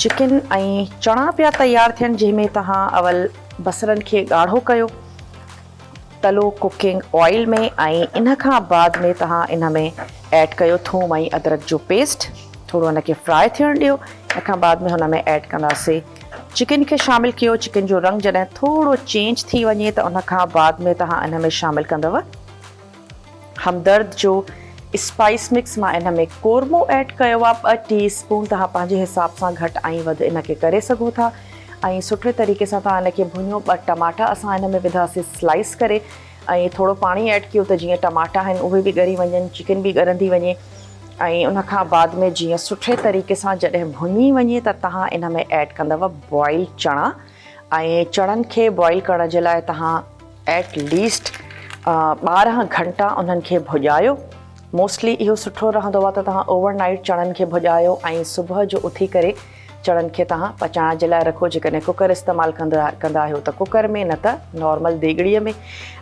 Chicken ऐं चणा पिया तयारु थियनि, जंहिंमें तव्हां अवल बसरनि खे ॻाढ़ो कयो, तलो कुकिंग ऑयल में, ऐं इन खां बाद में तव्हां इन में ऐड कयो थूम ऐं अदरक जो पेस्ट। थोरो हुनखे फ्राई थियणु ॾियो। इन खां बाद में हुन में ऐड कंदासीं चिकन खे शामिलु कयो। चिकन जो रंग जॾहिं थोरो चेंज थी वञे त उन खां बाद में तव्हां इन में शामिलु कंदव हमदर्द जो स्पाइस मिक्स। मां इन में कोरमो ऐड कयो आहे 2 टीस्पून। तव्हां पंहिंजे हिसाब सां घटि ऐं वधि इनखे करे सघो था। ऐं सुठे तरीक़े सां तव्हां इनखे भुञो। 2 टमाटा असां इन में विधासीं स्लाइस करे, ऐं थोरो पाणी ऐड कयो त जीअं टमाटा आहिनि उहे बि ॻरी वञनि, चिकन बि ॻरंदी वञे। ऐं उन खां बाद में जीअं सुठे तरीक़े सां जॾहिं भुञी वञे त तव्हां इन में ऐड कंदव बॉइल चणा। ऐं चणनि खे बॉइल करण जे लाइ तव्हां एटलीस्ट 12 घंटा उन्हनि खे भुॼायो। मोस्टली इहो सुठो रहंदो आहे त तव्हां ओवरनाइट चणनि खे भुॼायो ऐं सुबुह जो उथी करे चणनि खे तव्हां पचाइण जे लाइ रखो। जेकॾहिं कुकर इस्तेमालु कंदा आहियो त कुकर में, न त नॉर्मल देगड़ीअ में।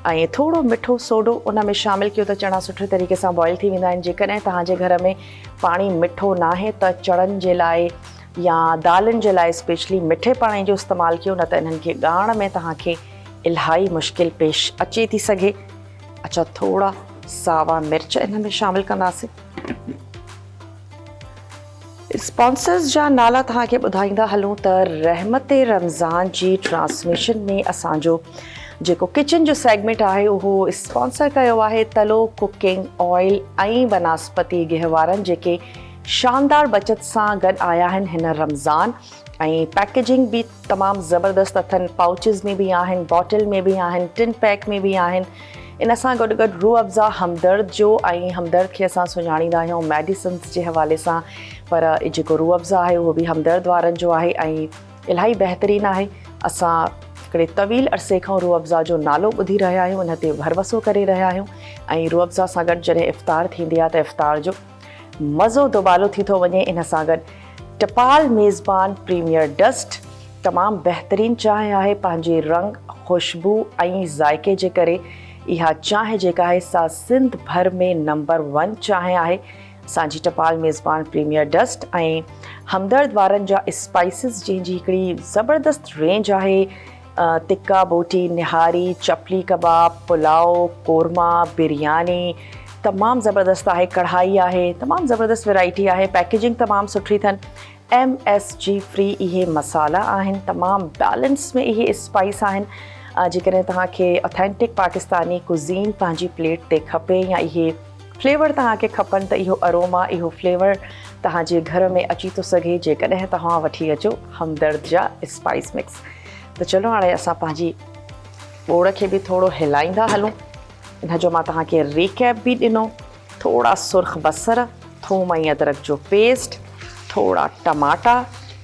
ऐं थोरो मिठो सोडो उन में शामिलु कयो त चणा सुठे तरीक़े सां बॉइल थी वेंदा आहिनि। जेकॾहिं तव्हांजे घर में पाणी मिठो न आहे त चणनि जे लाइ या दालनि जे लाइ स्पेशली मिठे पाणी जो इस्तेमालु कयो, न त इन्हनि खे ॻाइण में तव्हांखे इलाही मुश्किल पेश अचे थी सघे। अच्छा, थोरा सावा मिर्च इन में शामिलु कंदासीं। स्पॉन्सर्स जा नाला तव्हांखे ॿुधाईंदा हलूं त रहमते रमज़ान जी ट्रांसमिशन में असांजो जेको किचन जो सेगमेंट आहे उहो स्पॉन्सर कयो आहे तलो कुकिंग ऑयल ऐं वनस्पति गहवारनि, जेके शानदार बचत सां गॾु आया आहिनि हिन रमज़ान। ऐं पैकेजिंग बि तमामु ज़बरदस्त अथनि। पाउचिस में बि आहिनि, बॉटल में बि आहिनि, टिन पैक में बि आहिनि। इन सां गॾु गॾु रूह अफ़ज़ा हमदर्द जो, ऐं हमदर्द खे असां सुञाणींदा आहियूं मेडिसिन्स जे हवाले सां, पर जेको रूह अफ़ज़ा आहे उहो बि हमदर्द वारनि जो आहे ऐं इलाही बहितरीनु आहे। असां हिकिड़े तवील अरसे खां रूह अफ़ज़ा जो नालो ॿुधी रहिया आहियूं, इन ते भरवसो करे रहिया आहियूं। ऐं रूह अफ़ज़ा सां गॾु जॾहिं इफ़्तार थींदी आहे त इफ़्तार जो मज़ो दुबालो थी थो वञे। इन सां गॾु टपाल मेज़बान प्रीमियर डस्ट तमामु बहितरीनु चांहि आहे। पंहिंजे रंग, ख़ुशबू ऐं ज़ाइक़े जे करे इहा चांहि जेका आहे सा सिंध भर में नंबर 1 चांहि आहे। असांजी टपाल मेज़बान प्रीमियर डस्ट ऐं हमदर्द वारनि जा स्पाइसिस, जंहिंजी हिकिड़ी ज़बरदस्त रेंज आहे। तिक्का बोटी, निहारी, चपली कबाब, पुलाव, कोरमा, बिरयानी तमामु ज़बरदस्त आहे। कढ़ाई आहे, तमामु ज़बरदस्त वैरायटी आहे। पैकेजिंग तमामु सुठी अथनि। MSG फ्री इहे मसाला आहिनि। तमामु बैलेंस में इहे स्पाइस आहिनि। जेकॾहिं तव्हांखे ऑथेंटिक पाकिस्तानी कुज़ीन पंहिंजी प्लेट ते खपे या इहे फ्लेवर तव्हांखे खपनि त इहो अरोमा, इहो फ्लेवर तव्हांजे घर में अची थो सघे जेकॾहिं तव्हां वठी अचो हमदर्द जा स्पाइस मिक्स। त चलो हाणे असां पंहिंजी ॿोड़ खे बि थोरो हिलाईंदा हलूं। इन जो मां तव्हांखे रिकैप बि ॾिनो। थोरा सुर्ख बसर, थूम ऐं अदरक जो पेस्ट, थोरा टमाटा,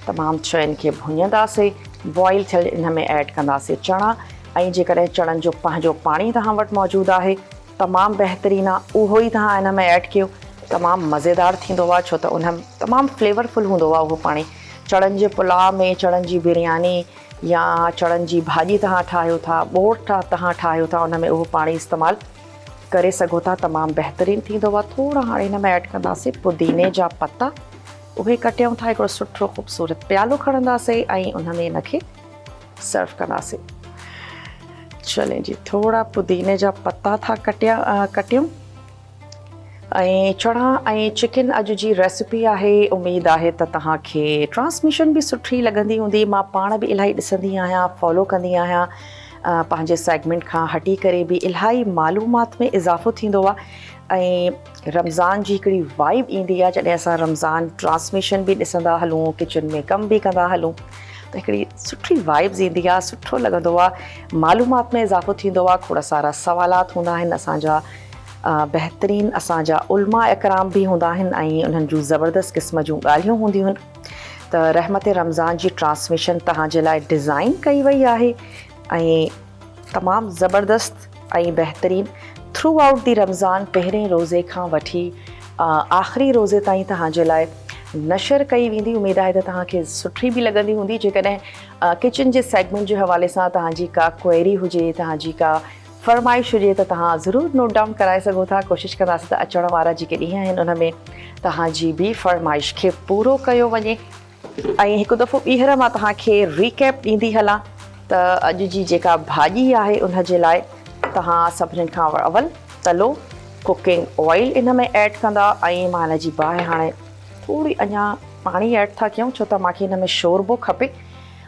तमामु शयुनि खे भुञंदासीं। बॉइल थियल इन में ऐड कंदासीं चणा। ऐं जेकॾहिं चणनि जो पंहिंजो पाणी तव्हां वटि मौजूदु आहे तमामु बहितरीनु आहे, उहो ई तव्हां इन में ऐड कयो। तमामु मज़ेदार थींदो आहे, छो त उन तमामु फ्लेवरफुल हूंदो आहे उहो पाणी। चणनि जे पुलाव में, चणनि जी बिरयानी या चणनि जी भाॼी तव्हां ठाहियो था, ॿोड़ तव्हां ठाहियो था, उन में उहो पाणी इस्तेमालु करे सघो था। तमामु बहितरीनु थींदो आहे। थोरा हाणे हिन में ऐड कंदासीं पुदीने जा पत्ता, उहे कटियूं था। हिकिड़ो सुठो ख़ूबसूरत प्यालो खणंदासीं ऐं उन में इनखे सर्व कंदासीं। चले जी, थोरा पुदीने जा पत्ता था कटियूं। ऐं चणा ऐं चिकन अॼु जी रेसिपी आहे। उमेदु आहे त तव्हांखे ट्रांसमिशन बि सुठी लॻंदी हूंदी। मां पाण बि इलाही ॾिसंदी आहियां, फॉलो कंदी आहियां। पंहिंजे सेगमेंट खां हटी करे बि इलाही मालूमात में इज़ाफ़ो थींदो आहे। ऐं रमज़ान जी हिकिड़ी वाइब ईंदी आहे जॾहिं असां रमज़ान ट्रांसमिशन बि ॾिसंदा हलूं, किचन में कमु बि कंदा हलूं, त हिकिड़ी सुठी वाइब्स ईंदी आहे, सुठो लॻंदो आहे। मालूमात में इज़ाफ़ो थींदो आहे। खोड़ सारा सवालात हूंदा आहिनि असांजा। बहितरीनु असांजा उलमा इकराम बि हूंदा आहिनि ऐं उन्हनि जूं ज़बरदस्त क़िस्म जूं ॻाल्हियूं हूंदियूं आहिनि। त रहमते रमज़ान जी ट्रांसमिशन तव्हांजे लाइ डिज़ाइन कई वई आहे ऐं तमामु ज़बरदस्त ऐं बहितरीनु थ्रू आउट दी रमज़ान, पहिरें रोज़े खां वठी आख़िरी रोज़े ताईं तव्हांजे लाइ नशर कई वेंदी। उमेदु आहे त तव्हांखे सुठी बि लॻंदी हूंदी। जेकॾहिं किचन जे सेगमेंट जे हवाले सां तव्हांजी का क्वेरी हुजे, तव्हांजी का फरमाइश हुजे त तव्हां ज़रूरु नोट डाउन कराए सघो था। कोशिशि कंदासीं त अचण वारा जेके ॾींहं आहिनि उन में तव्हांजी बि फरमाइश खे पूरो कयो वञे। ऐं हिकु दफ़ो ॿीहर मां तव्हांखे रीकैप ॾींदी हलां त अॼु जी जेका भाॼी आहे उन जे लाइ तव्हां सभिनीनि खां अवल तलो कुकिंग ऑयल इन में ऐड कंदा ऐं मां हिन जी बाहि हाणे थोरी अञा पाणी ऐड था कयूं छो त मूंखे हिन में शोरबो खपे।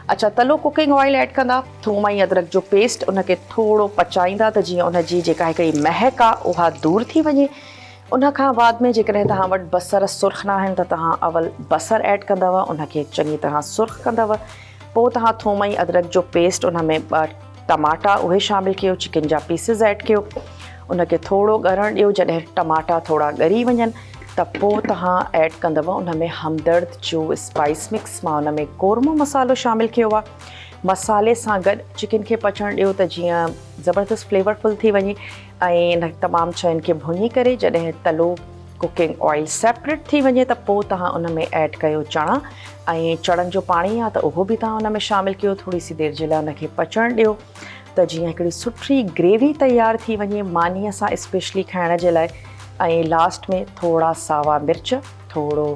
अच्छा, तलो कुकिंग ऑयल ऐड कंदा, थूम ऐं अदरक जो पेस्ट उनखे थोरो पचाईंदा त जीअं उनजी जेका हिकिड़ी महक आहे उहा दूरि थी वञे। उन खां बाद में जेकॾहिं तव्हां वटि बसर सुर्ख न आहिनि त तव्हां अवल बसर ऐड कंदव, उनखे चङी तरह सुर्ख कंदव। पोइ तव्हां थूम ऐं अदरक जो पेस्ट उन में 2 टमाटा उहे शामिलु कयो, चिकन जा पीसिस ऐड कयो, उनखे थोरो ॻरणु ॾियो। जॾहिं टमाटा थोरा ॻरी वञनि त पोइ तव्हां ऐड कंदव उन में हमदर्द जो स्पाइस मिक्स। मां उन में कोरमो मसालो शामिलु कयो आहे। मसाले सां गॾु चिकन खे पचणु ॾियो त जीअं ज़बरदस्त फ्लेवरफुल थी वञे ऐं इन तमामु शयुनि खे भुञी करे जॾहिं तलो कुकिंग ऑयल सेपरेट थी वञे त पोइ तव्हां उन में ऐड कयो चणा ऐं चणनि जो पाणी आहे त उहो बि तव्हां उन में शामिलु कयो। थोरी सी देरि जे लाइ उनखे पचणु ॾियो त जीअं हिकिड़ी सुठी ग्रेवी तयारु थी वञे मानीअ सां स्पेशली खाइण जे लाइ। ऐं लास्ट में थोरा सावा मिर्च, थोरो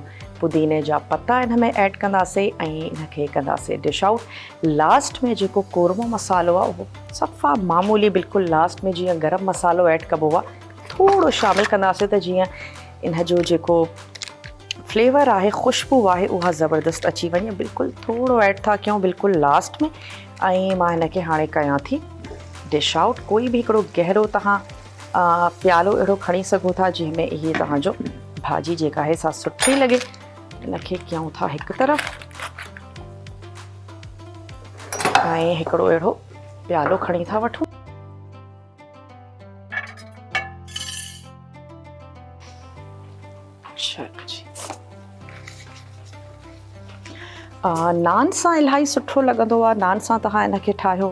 पुदीने जा पत्ता इन में ऐड कंदासीं ऐं इनखे कंदासीं डिश आउट। लास्ट में जेको कोरमो मसालो आहे उहो सफ़ा मामूली बिल्कुलु लास्ट में जीअं गरम मसालो ऐड कबो आहे थोरो शामिलु कंदासीं त जीअं इन जो जेको फ्लेवर आहे, ख़ुशबू आहे, उहा ज़बरदस्त अची वञे। बिल्कुलु थोरो ऐड था कयूं बिल्कुलु लास्ट में ऐं मां हिनखे हाणे कयां थी डिश आउट। कोई बि हिकिड़ो गहरो तव्हां प्यालो अहिड़ो खणी सघो था जंहिंमें इहे तव्हांजो भाॼी जेका आहे सा सुठी लॻे। इनखे कयूं था हिकु तरफ़ ऐं हिकिड़ो अहिड़ो प्यालो खणी था वठूं। चलो जी, नान सां इलाही सुठो लॻंदो आहे। नान सां तव्हां इनखे ठाहियो